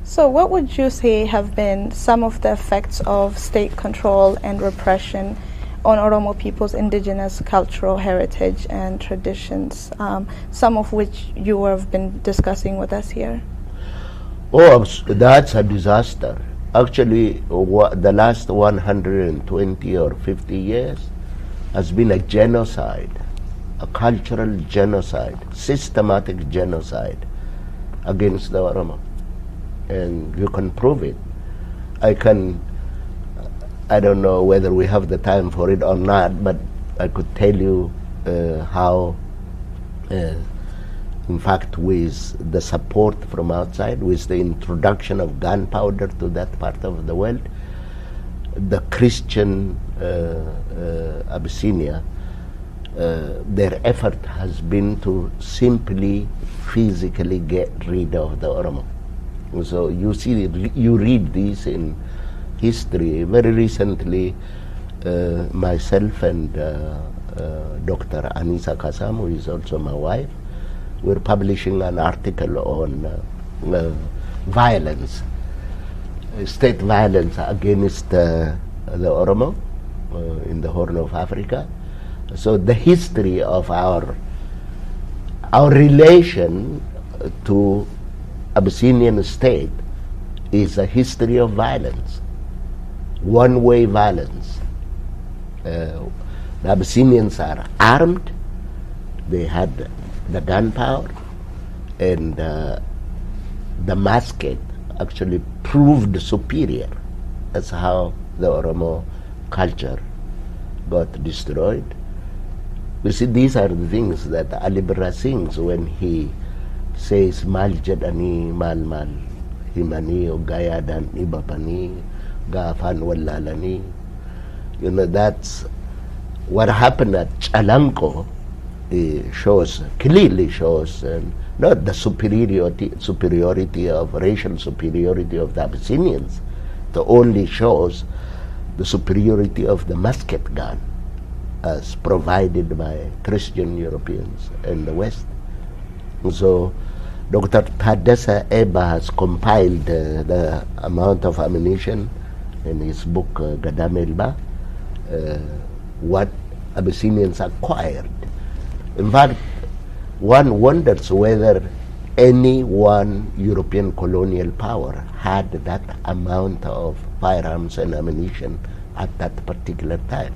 So what would you say have been some of the effects of state control and repression on Oromo people's indigenous cultural heritage and traditions, some of which you have been discussing with us here? Oh, that's a disaster. Actually, the last 120 or 50 years has been a genocide, a cultural genocide, systematic genocide against the Oromo. And you can prove it. I don't know whether we have the time for it or not, but I could tell you how, in fact, with the support from outside, with the introduction of gunpowder to that part of the world, the Christian Abyssinia, their effort has been to simply physically get rid of the Oromo. So you see, you read this in history. Very recently, myself and Dr. Aneesa Kassam, who is also my wife, we're publishing an article on violence, state violence against the Oromo in the Horn of Africa. So the history of our relation to Abyssinian state is a history of violence, one-way violence. The Abyssinians are armed, they had the gunpowder, and the musket actually proved superior. That's how the Oromo culture got destroyed. You see, these are the things that Ali Birra sings when he says mal jedani mal himani o gayadan ibapani gafan wallalani. You know, that's what happened at Chalanko. Clearly shows not the superiority of racial superiority of the Abyssinians. It only shows the superiority of the musket gun as provided by Christian Europeans in the West. So Dr. Tadessa Eba has compiled the amount of ammunition in his book Gadamelba, what Abyssinians acquired. In fact, one wonders whether any one European colonial power had that amount of firearms and ammunition at that particular time.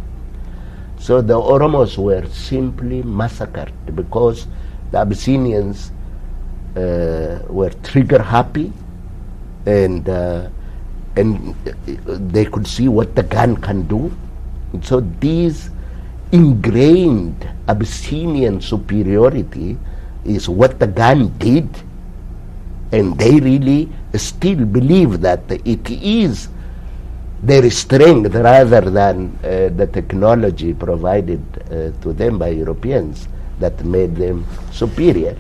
So the Oromos were simply massacred because the Abyssinians were trigger happy, and they could see what the gun can do. And so these ingrained Abyssinian superiority is what the gun did, and they really still believe that it is their strength rather than the technology provided to them by Europeans that made them superior.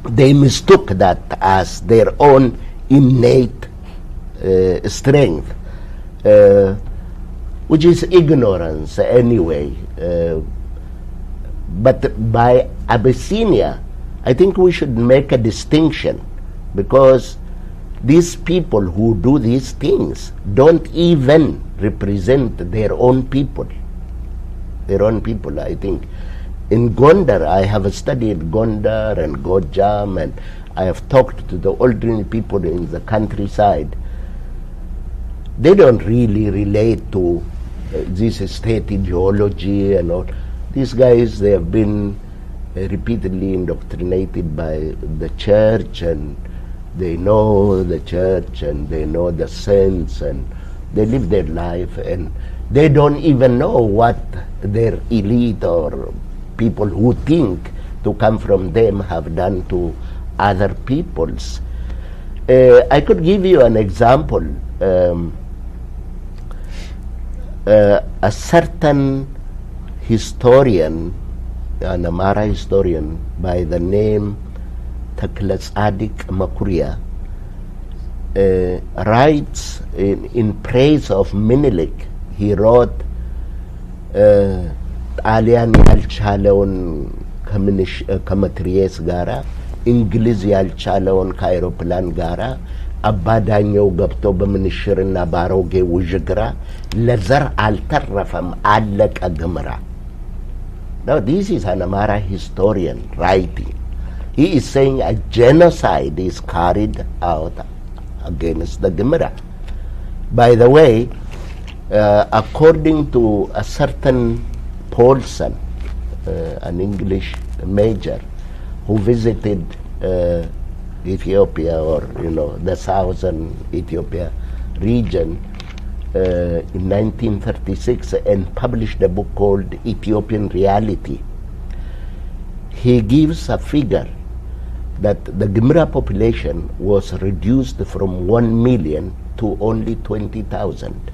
They mistook that as their own innate strength, which is ignorance anyway. But by Abyssinia, I think we should make a distinction, because these people who do these things don't even represent their own people. Their own people, I think. In Gondar, I have studied Gondar and Gojam, and I have talked to the elderly people in the countryside. They don't really relate to this state ideology and all. These guys, they have been repeatedly indoctrinated by the church, and they know the church and they know the saints, and they live their life, and they don't even know what their elite or people who think to come from them have done to other peoples. I could give you an example. A certain historian, an Amara historian by the name Taklatsadik Makuria, writes in praise of Menelik. He wrote Alian Yalchalon Kamatries Gara, Inglis Yalchalon Kairoplan Gara, አባዳኛው ገብቶ በምንሽርና ባሮጌ ውዥግራ ለዘር አልተረፈም አለቀ ግምራ። Now this is an Amara historian writing. He is saying a genocide is carried out against the Gemara. By the way, according to a certain Paulson, an English major who visited Ethiopia, or the southern Ethiopia region in 1936, and published a book called Ethiopian Reality. He gives a figure that the Gemara population was reduced from 1 million to only 20,000.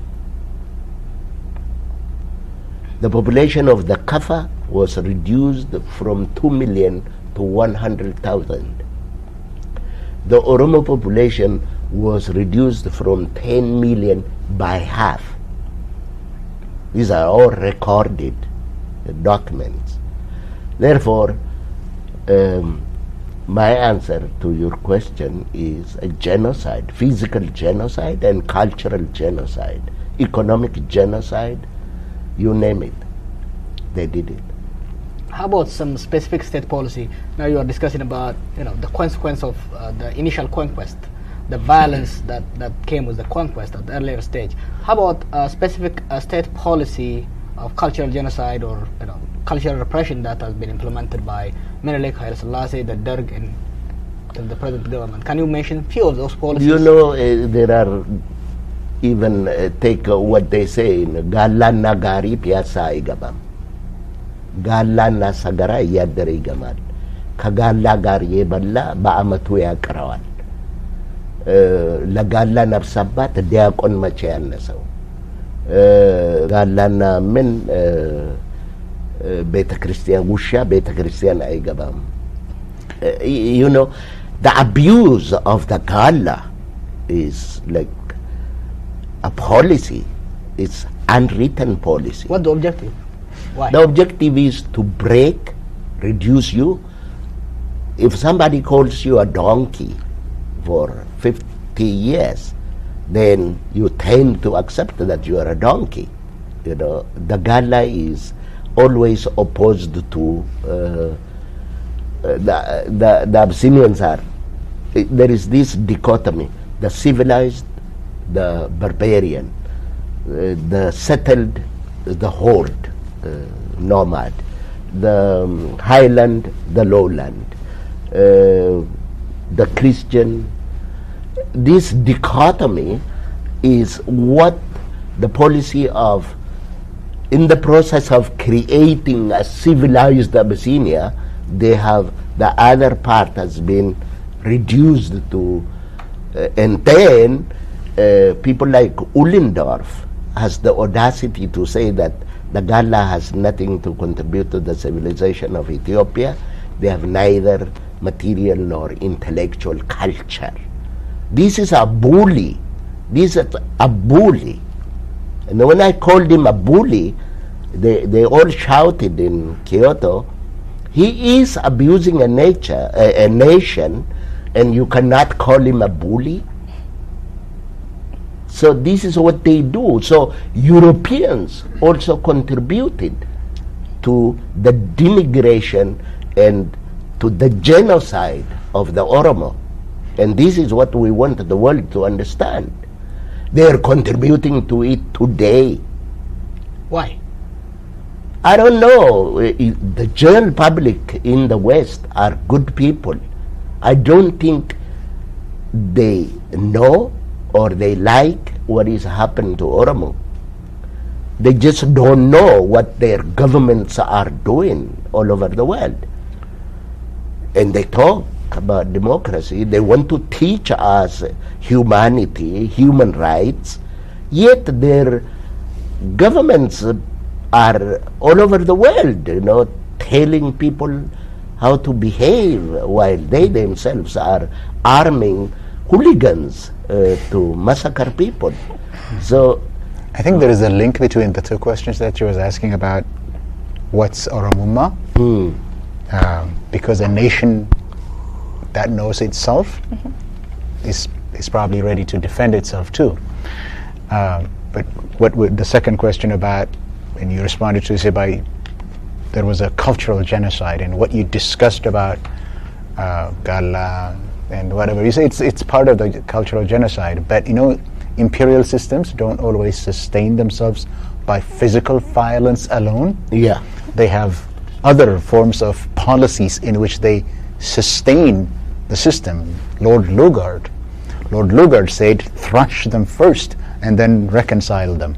The population of the Kafa was reduced from 2 million to 100,000. The Oromo population was reduced from 10 million by half. These are all recorded documents. Therefore, my answer to your question is a genocide, physical genocide and cultural genocide, economic genocide, you name it. They did it. How about some specific state policy? Now you are discussing about the consequence of the initial conquest, the violence that came with the conquest at the earlier stage. How about specific state policy of cultural genocide or cultural repression that has been implemented by Menelik, Haile Selassie, the Derg, and the present government? Can you mention a few of those policies? There are even take what they say in Gala Nagari Piazza Igabam. Gala Sagara Yadder Igamal. Kagala Gari Balla Baamatu Yakarawan. Lagala Nabsabat, Diakon Machian Naso. Galana men Beta Christian Wusha, Beta Christian Igabam. The abuse of the Gala is like a policy. It's unwritten policy. What's the objective? Why? The objective is to break, reduce you. If somebody calls you a donkey for 50 years, then you tend to accept that you are a donkey. The Gala is always opposed to the Abyssinians are. There is this dichotomy: the civilized, the barbarian, the settled, the horde, nomad, the highland, the lowland, the Christian. This dichotomy is what the policy of, in the process of creating a civilized Abyssinia, the other part has been reduced to, and then people like Ullendorf has the audacity to say that the Gala has nothing to contribute to the civilization of Ethiopia. They have neither material nor intellectual culture. This is a bully. This is a bully. And when I called him a bully, they all shouted in Kyoto, he is abusing a nation, and you cannot call him a bully. So this is what they do. So Europeans also contributed to the denigration and to the genocide of the Oromo. And this is what we want the world to understand. They are contributing to it today. Why? I don't know. The general public in the West are good people. I don't think they know or they like what is happening to Oromo. They just don't know what their governments are doing all over the world. And they talk about democracy. They want to teach us humanity, human rights, yet their governments are all over the world, telling people how to behave while they themselves are arming hooligans to massacre people. So I think there is a link between the two questions that you was asking about what's Oromuma, because a nation that knows itself is probably ready to defend itself too. But what would the second question about, and you responded to, say, by there was a cultural genocide, and what you discussed about Galla and whatever, you say it's part of the cultural genocide, but imperial systems don't always sustain themselves by physical violence alone. Yeah. They have other forms of policies in which they sustain the system. Lord Lugard said, thrash them first and then reconcile them.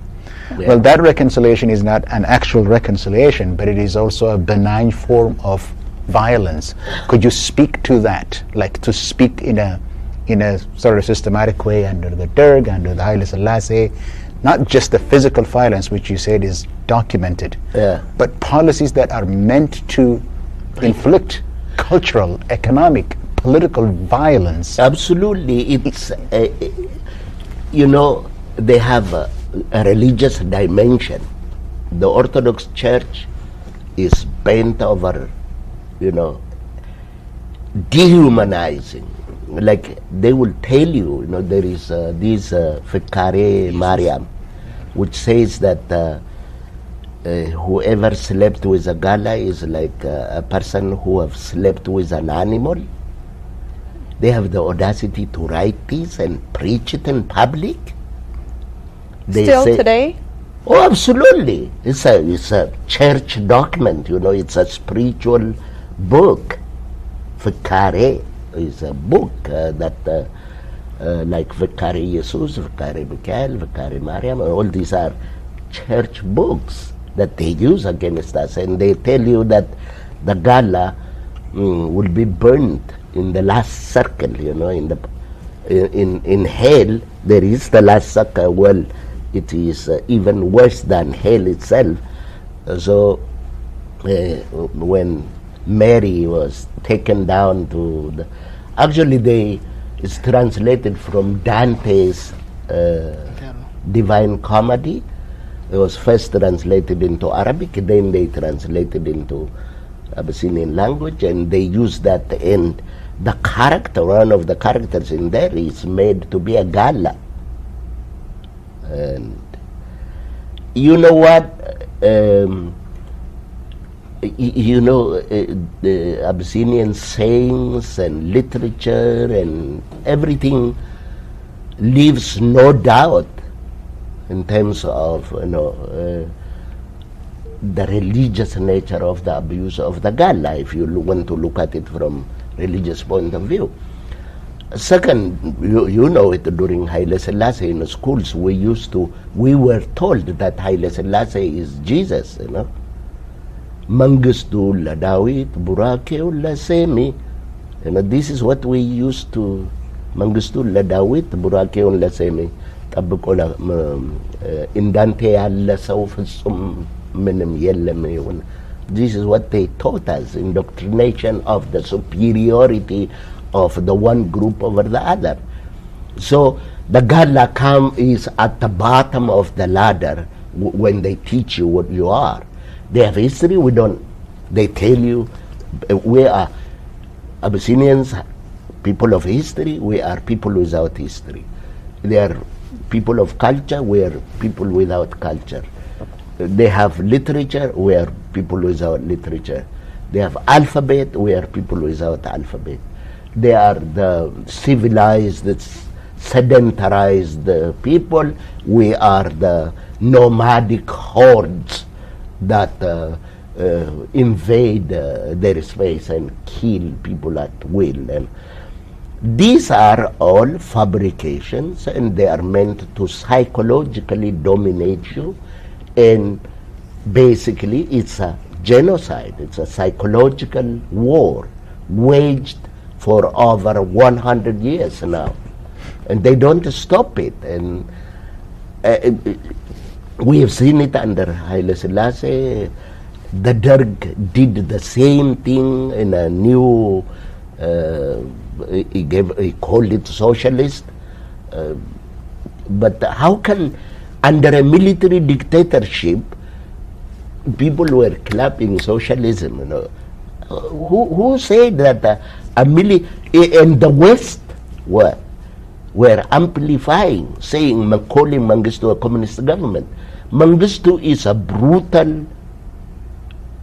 Yeah. Well, that reconciliation is not an actual reconciliation, but it is also a benign form of violence. Could you speak to that, like to speak in a sort of systematic way under the Derg, under the Haile Selassie, not just the physical violence, which you said is documented, but policies that are meant to inflict cultural, economic, political violence? Absolutely. It's, they have a religious dimension. The Orthodox Church is bent over, dehumanizing. Like they will tell you, there is this Fikare Mariam, which says that whoever slept with a Gala is like a person who have slept with an animal. They have the audacity to write this and preach it in public. They Still say, today? Oh, absolutely. It's a church document, it's a spiritual book. Fikare is a book that like Vicare Jesus, Vicare Michael, Vicare Mariam, all these are church books that they use against us, and they tell you that the Gala will be burnt in the last circle, in hell there is the last circle. Well, it is even worse than hell itself. So when Mary was taken down to the, actually it's translated from Dante's Divine Comedy. It was first translated into Arabic, then they translated into Abyssinian language, and they used that, and the character, one of the characters in there is made to be a Gala. And you know what? The Abyssinian sayings and literature and everything leaves no doubt in terms of the religious nature of the abuse of the Gala, if you want to look at it from religious point of view. Second, you know it, during Haile Selassie in the schools, we were told that Haile Selassie is Jesus, Mangistu la Dawit, Burakeu la Semi. This is what we used to, Mangistu la Dawit, Burakeu la Semi. Tabko la indante alla sawfisum minim yellem. This is what they taught us, indoctrination of the superiority of the one group over the other. So the Gala is at the bottom of the ladder when they teach you what you are. They have history, we don't. They tell you, we are Abyssinians, people of history, we are people without history. They are people of culture, we are people without culture. They have literature, we are people without literature. They have alphabet, we are people without alphabet. They are the civilized, sedentarized people, we are the nomadic hordes that invade their space and kill people at will. And these are all fabrications, and they are meant to psychologically dominate you, and basically it's a genocide, it's a psychological war waged for over 100 years now, and they don't stop it. And we have seen it under Haile Selassie. The Derg did the same thing in a new, he called it socialist. But how can, under a military dictatorship, people were clapping socialism? Who said that in the West, what? were amplifying, calling Mengistu a communist government. Mengistu is a brutal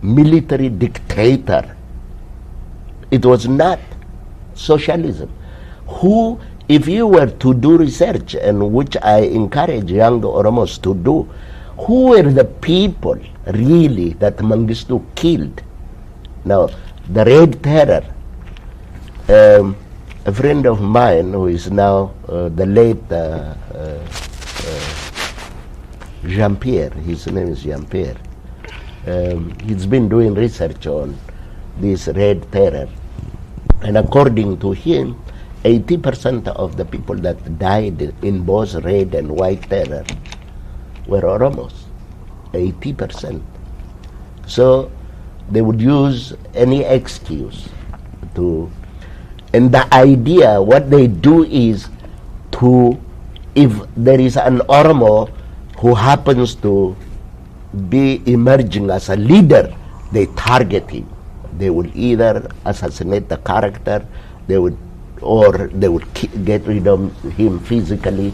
military dictator. It was not socialism. Who, if you were to do research, and which I encourage young Oromos to do, who were the people really that Mengistu killed? Now, the Red Terror, a friend of mine who is now the late Jean-Pierre, his name is Jean-Pierre, he's been doing research on this Red Terror, and according to him, 80% of the people that died in both Red and White Terror were Oromos. 80%. So they would use any excuse to, and the idea, what they do is to, if there is an Oromo who happens to be emerging as a leader, they target him. They will either assassinate the character, or they would get rid of him physically.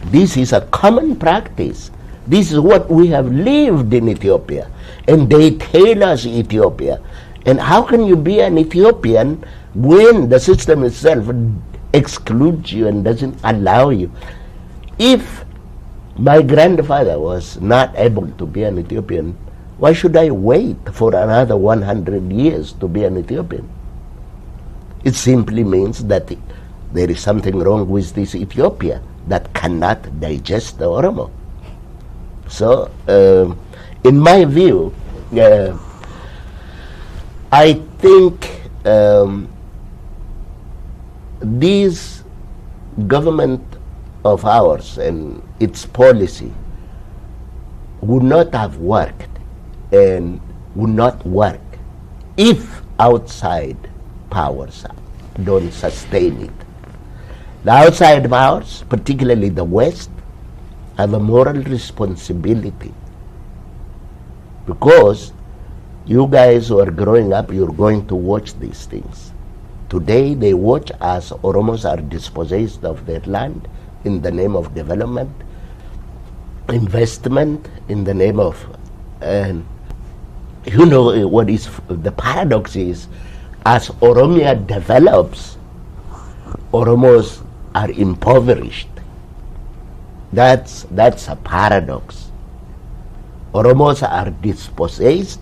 This is a common practice. This is what we have lived in Ethiopia, and they tell us Ethiopia. And how can you be an Ethiopian when the system itself excludes you and doesn't allow you? If my grandfather was not able to be an Ethiopian, why should I wait for another 100 years to be an Ethiopian? It simply means that there is something wrong with this Ethiopia that cannot digest the Oromo. So, in my view, I think this government of ours and its policy would not have worked and would not work if outside powers don't sustain it. The outside powers, particularly the West, have a moral responsibility, because you guys who are growing up, you're going to watch these things. Today they watch as Oromos are dispossessed of their land in the name of development, investment in the name of, and you know what is the paradox is, as Oromia develops, Oromos are impoverished. That's a paradox. Oromos are dispossessed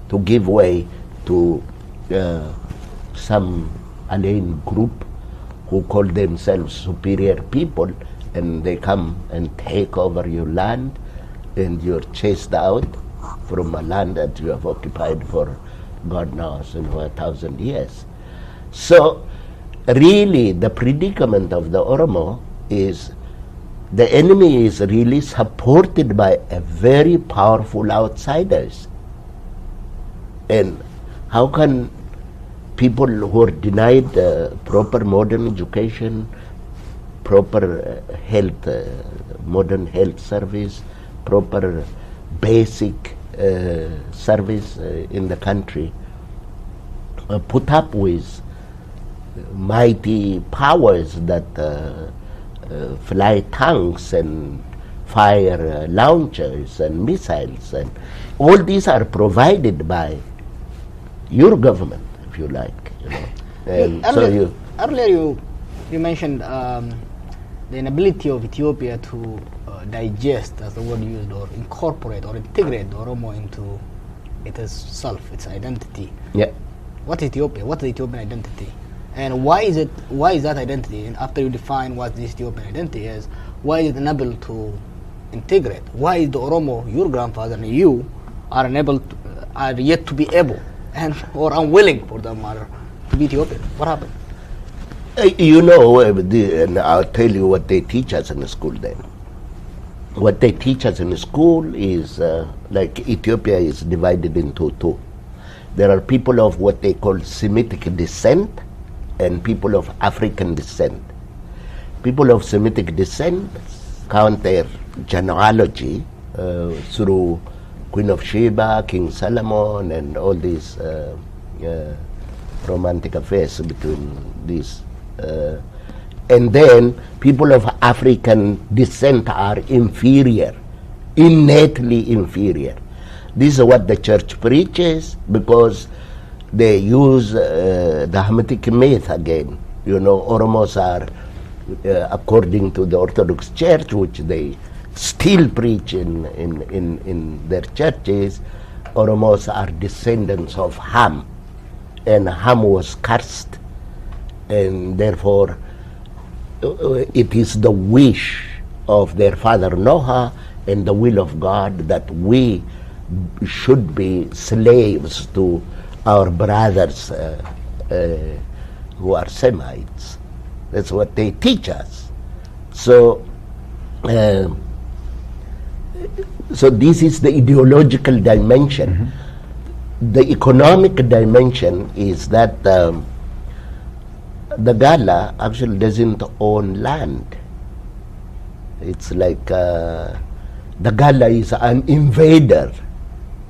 to give way to some alien group who call themselves superior people, and they come and take over your land, and you're chased out from a land that you have occupied for God knows in 1,000 years. So really the predicament of the Oromo is the enemy is really supported by a very powerful outsiders. And how can people who are denied proper modern education, proper health, modern health service, proper basic service in the country, put up with mighty powers that fly tanks and fire launchers and missiles, and all these are provided by your government, if you like. You know. And earlier you mentioned the inability of Ethiopia to digest, as the word used, or incorporate or integrate the Oromo into itself, its identity. Yeah. What is Ethiopia? What is the Ethiopian identity? And why is that identity? And after you define what this Ethiopian identity is, why is it unable to integrate? Why is the Oromo, your grandfather and you, are yet to be able and or unwilling for them to be Ethiopian? What happened? You know, and I'll tell you what they teach us in the school then. What they teach us in the school is like Ethiopia is divided into two. There are people of what they call Semitic descent and people of African descent. People of Semitic descent count their genealogy through Queen of Sheba, King Solomon, and all these romantic affairs between these. and then people of African descent are inferior, innately inferior. This is what the church preaches, because they use the Hamitic myth again. You know, Oromos are, according to the Orthodox Church, which they still preach in their churches, Oromos are descendants of Ham, and Ham was cursed, and therefore it is the wish of their father Noah and the will of God that we should be slaves to our brothers who are Semites. That's what they teach us. So so this is the ideological dimension. The economic dimension is that the Gala actually doesn't own land. It's like the Gala is an invader.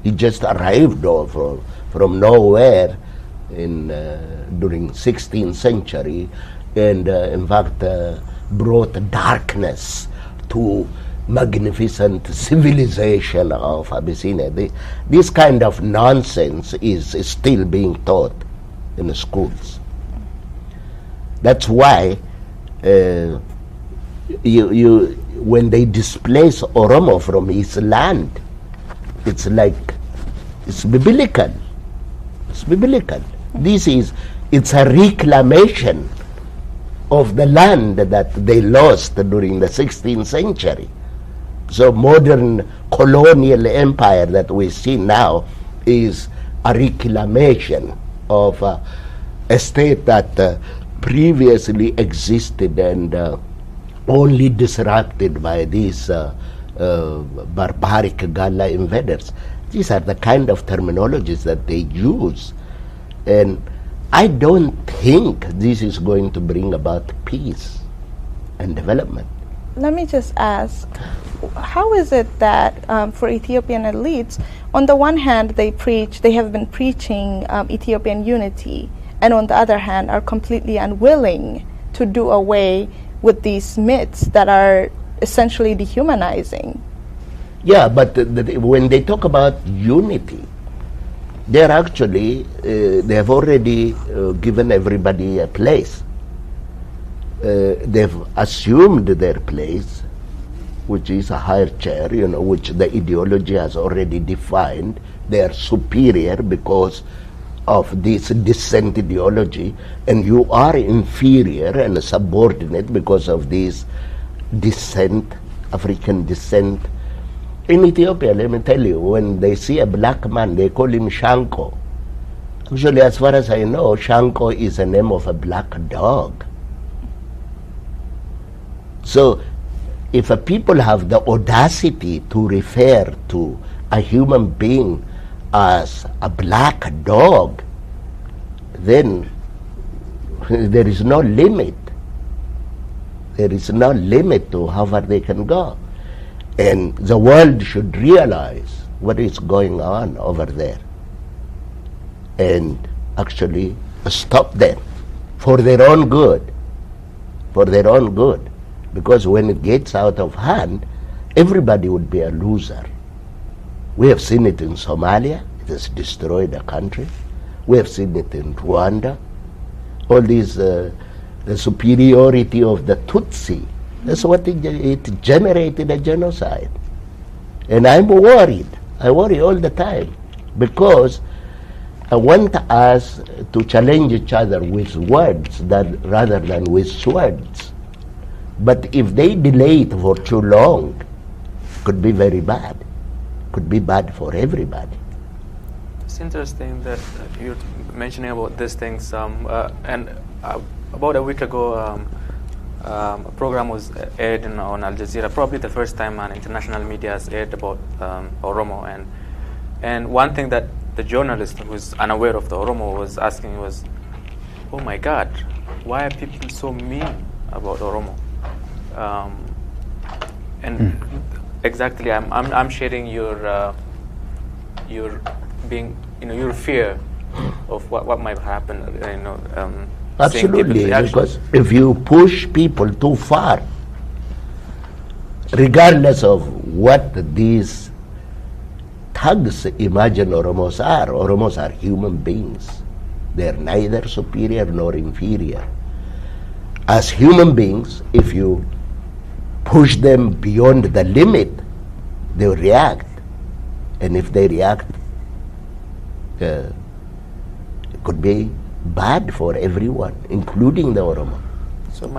He just arrived from nowhere during 16th century, and in fact brought darkness to magnificent civilization of Abyssinia. This kind of nonsense is still being taught in the schools. That's why when they displace Oromo from his land, it's biblical. It's biblical. It's a reclamation of the land that they lost during the 16th century. So modern colonial empire that we see now is a reclamation of a state that previously existed and only disrupted by these barbaric Gala invaders. These are the kind of terminologies that they use, and I don't think this is going to bring about peace and development. Let me just ask, how is it that for Ethiopian elites, on the one hand they have been preaching Ethiopian unity, and on the other hand are completely unwilling to do away with these myths that are essentially dehumanizing? Yeah, but when they talk about unity, they're actually, they have already given everybody a place. They've assumed their place, which is a higher chair, which the ideology has already defined. They are superior because of this descent ideology, and you are inferior and subordinate because of this descent, African descent. In Ethiopia, let me tell you, when they see a black man, they call him Shanko. Actually, as far as I know, Shanko is the name of a black dog. So, if a people have the audacity to refer to a human being as a black dog, then there is no limit. There is no limit to how far they can go. And the world should realize what is going on over there and actually stop them for their own good. For their own good. Because when it gets out of hand, everybody would be a loser. We have seen it in Somalia. It has destroyed a country. We have seen it in Rwanda. All this, the superiority of the Tutsi. That's what it generated, a genocide. And I'm worried. I worry all the time because I want us to challenge each other with words rather than with swords. But if they delay it for too long, it could be very bad. It could be bad for everybody. It's interesting that you're mentioning about these things. And about a week ago, a program was aired on Al Jazeera, probably the first time an international media has aired about Oromo. And one thing that the journalist who was unaware of the Oromo was asking was, oh my God, why are people so mean about Oromo? Exactly, I'm sharing your being, your fear of what might happen, Absolutely, reaction. because if you push people too far, regardless of what these thugs imagine Oromos are human beings. They're neither superior nor inferior. As human beings, if you push them beyond the limit, they will react. And if they react, it could be bad for everyone, including the Oromo.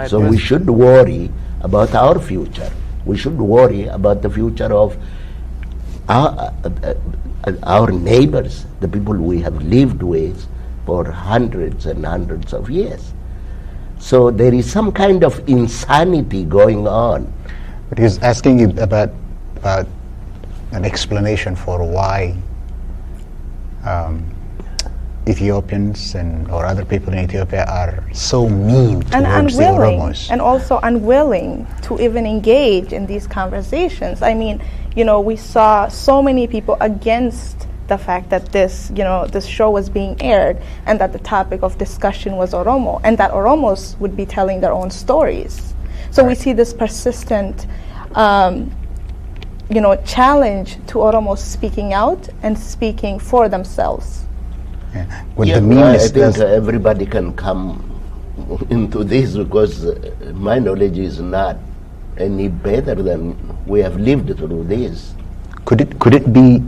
So we should worry about our future. We should worry about the future of our neighbors, the people we have lived with for hundreds and hundreds of years. So there is some kind of insanity going on. But he's asking you about an explanation for why Ethiopians or other people in Ethiopia are so mean towards the Oromos. And also unwilling to even engage in these conversations. I mean, we saw so many people against the fact that this show was being aired and that the topic of discussion was Oromo and that Oromos would be telling their own stories. So we see this persistent challenge to Oromos speaking out and speaking for themselves. Yeah. I think everybody can come into this because my knowledge is not any better than we have lived through this. Could it be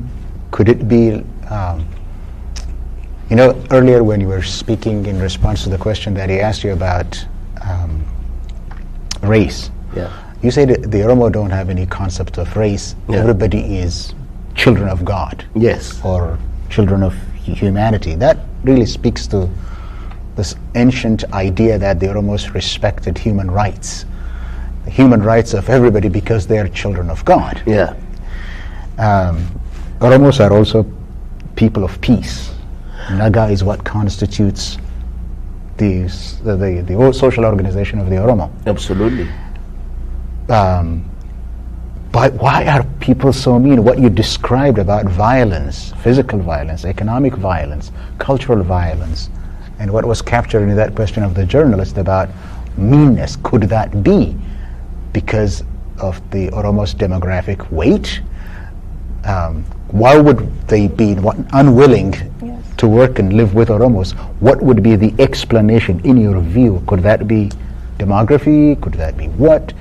earlier when you were speaking in response to the question that he asked you about race, you said that the Oromo don't have any concept of race. Everybody is children of God. Yes. Or children of humanity. That really speaks to this ancient idea that the Oromos respected human rights, the human rights of everybody because they are children of God. Yeah. Oromos are also people of peace. Naga is what constitutes the social organization of the Oromo. Absolutely. But why are people so mean? What you described about violence, physical violence, economic violence, cultural violence, and what was captured in that question of the journalist about meanness, could that be because of the Oromo's demographic weight? Why would they be unwilling to work and live with Oromos? What would be the explanation in your view? Could that be demography? Could that be what?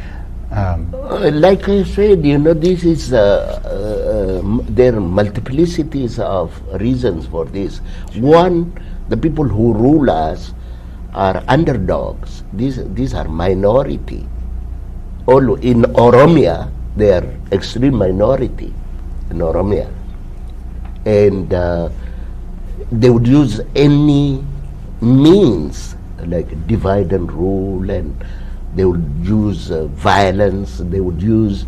Like I said, this is there are multiplicities of reasons for this. One, the people who rule us are underdogs. These are minority. All in Oromia, they are extreme minority in Oromia, and they would use any means like divide and rule, and they would use violence. They would use.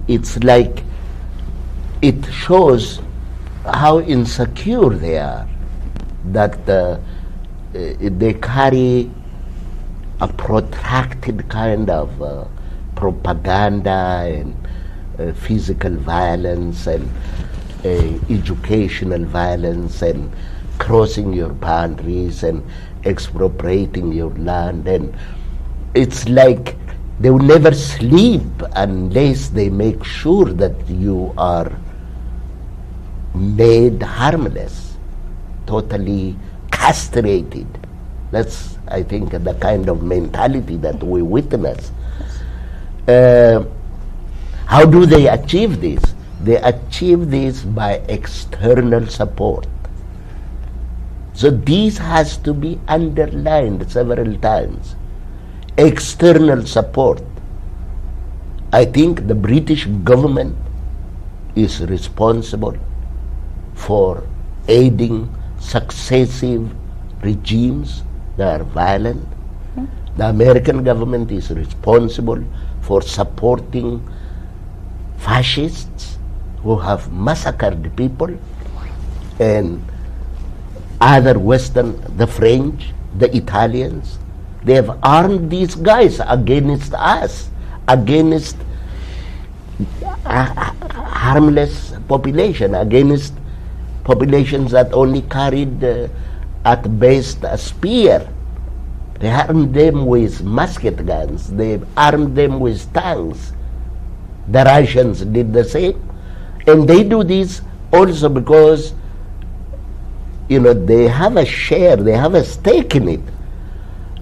It's like it shows how insecure they are, that they carry a protracted kind of propaganda and physical violence and educational violence and crossing your boundaries and expropriating your land, and it's like they will never sleep unless they make sure that you are made harmless, totally castrated. That's, I think, the kind of mentality that we witness. How do they achieve this? They achieve this by external support. So this has to be underlined several times. External support. I think the British government is responsible for aiding successive regimes that are violent. The American government is responsible for supporting fascists who have massacred people, and other Western, the French, the Italians, they have armed these guys against us, against harmless population, against populations that only carried at best a spear They armed them with musket guns. They armed them with tanks. The Russians did the same. And they do this also because, they have a share, they have a stake in it.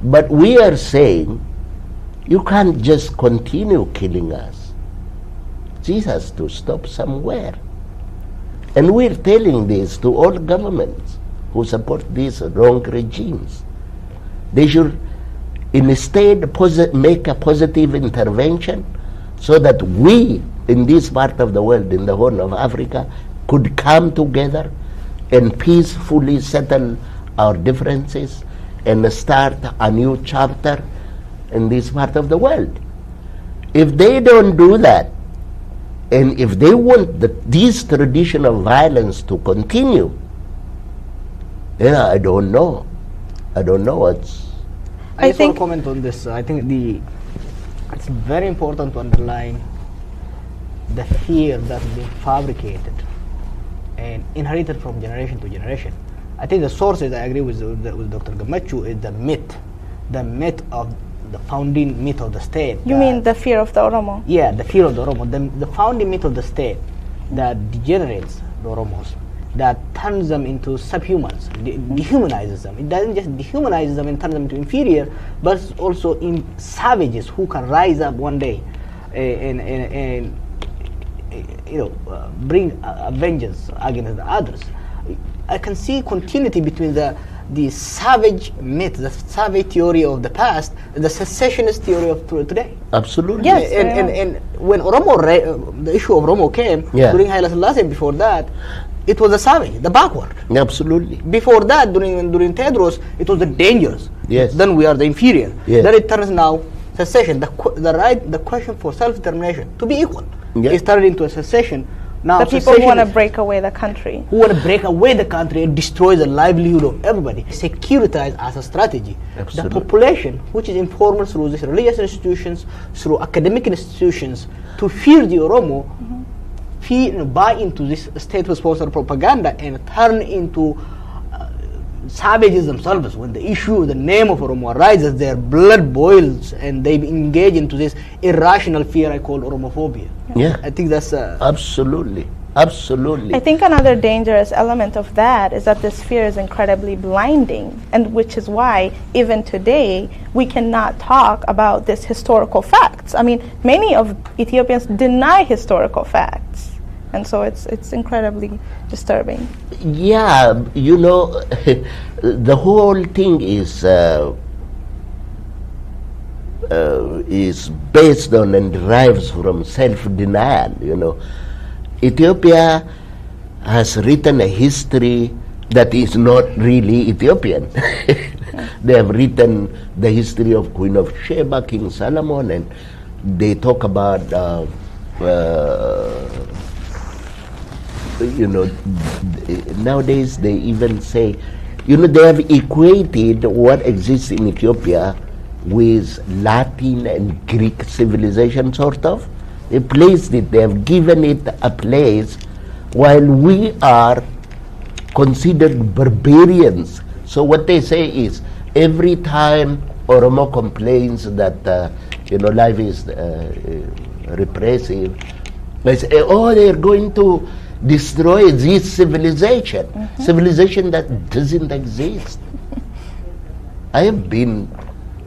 But we are saying, you can't just continue killing us. This has to stop somewhere. And we're telling this to all governments who support these wrong regimes. They should instead make a positive intervention so that we, in this part of the world, in the Horn of Africa, could come together and peacefully settle our differences and start a new chapter in this part of the world. If they don't do that, and if they want this tradition of violence to continue, I don't know. I don't know what's... I just want to comment on this. I think it's very important to underline the fear that's been fabricated and inherited from generation to generation. I think the sources, I agree with Dr. Gemetchu, is the myth of the founding myth of the state. You mean the fear of the Oromo? Yeah, the fear of the Oromo, the founding myth of the state that degenerates the Oromos, that turns them into subhumans, dehumanizes them. It doesn't just dehumanize them and turn them into inferior, but also in savages who can rise up one day and bring a vengeance against the others. I can see continuity between the savage myth, the savage theory of the past, the secessionist theory of today. Absolutely. Yes. And when the issue of Oromo came, during Haile Selassie, before that, it was the savage, the backward. Absolutely. Before that, during Tedros, it was the dangerous. Yes. Then we are the inferior. Yes. Then it turns now secession, the question for self-determination, to be equal. Yes. It turned into a secession. Now The people who want to break away the country. Who want to break away the country and destroy the livelihood of everybody. Securitize as a strategy. Absolutely. The population, which is informed through these religious institutions, through academic institutions, to fear the Oromo, buy into this state-sponsored propaganda and turn into savages themselves. When the issue, the name of Oromo arises, their blood boils and they engage into this irrational fear I call Oromophobia. Yeah. I think that's... Absolutely. Absolutely. I think another dangerous element of that is that this fear is incredibly blinding, and which is why even today we cannot talk about this historical facts. I mean, many of Ethiopians deny historical facts, and so it's incredibly disturbing. Yeah, the whole thing is based on and derives from self-denial. Ethiopia has written a history that is not really Ethiopian. They have written the history of Queen of Sheba, King Solomon, and they talk about nowadays they even say, they have equated what exists in Ethiopia with Latin and Greek civilization, sort of. They placed it, they have given it a place, while we are considered barbarians. So what they say is, every time Oromo complains that life is repressive, they say, they're going to destroy this civilization, civilization that doesn't exist. I have been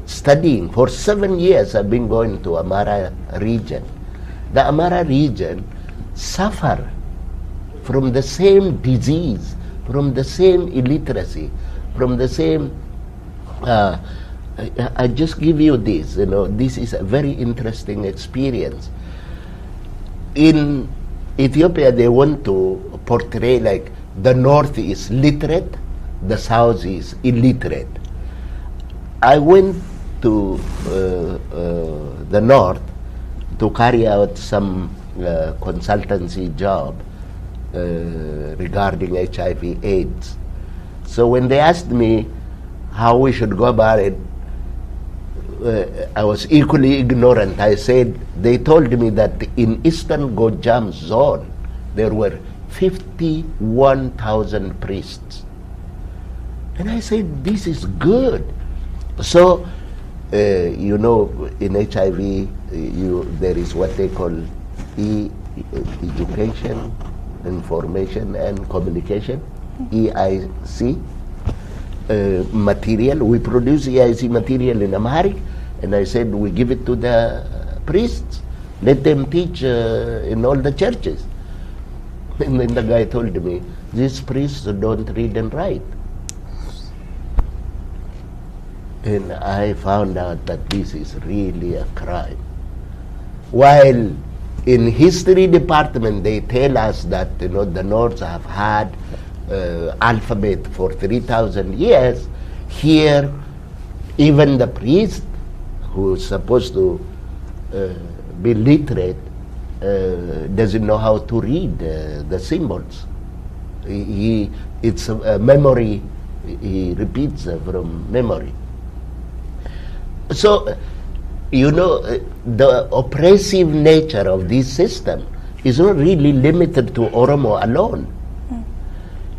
studying for 7 years. I've been going to Amara region. The Amara region suffer from the same disease, from the same illiteracy, from the same I just give you this, this is a very interesting experience. In Ethiopia, they want to portray like the north is literate, the south is illiterate. I went to the north to carry out some consultancy job regarding HIV/AIDS. So when they asked me how we should go about it, I was equally ignorant. I said, they told me that in Eastern Gojam zone, there were 51,000 priests. And I said, this is good. So, you know, in HIV, there is what they call education, information and communication, EIC material. We produce EIC material in Amharic, and I said we give it to the priests. Let them teach in all the churches. And then the guy told me, these priests don't read and write. And I found out that this is really a crime. While in history department they tell us that, you know, the North have had alphabet for 3,000 years, here even the priest who is supposed to be literate doesn't know how to read the symbols. It's a memory, he repeats from memory. So, you know, the oppressive nature of this system is not really limited to Oromo alone.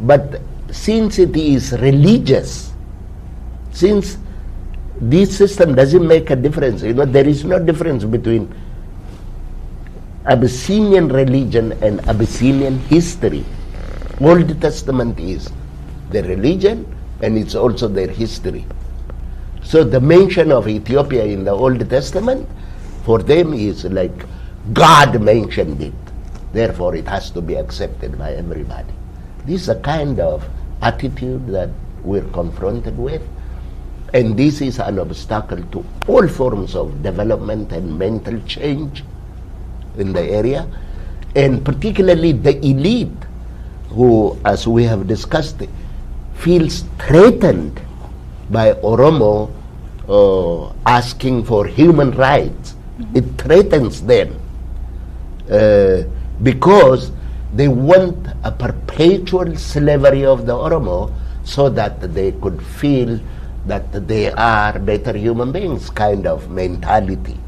But since it is religious, since this system doesn't make a difference, you know, there is no difference between Abyssinian religion and Abyssinian history. Old Testament is their religion and it's also their history. So the mention of Ethiopia in the Old Testament, for them is like God mentioned it. Therefore it has to be accepted by everybody. This is a kind of attitude that we're confronted with. And this is an obstacle to all forms of development and mental change in the area. And particularly the elite who, as we have discussed, feels threatened by Oromo asking for human rights. It threatens them because they want a perpetual slavery of the Oromo so that they could feel that they are better human beings kind of mentality.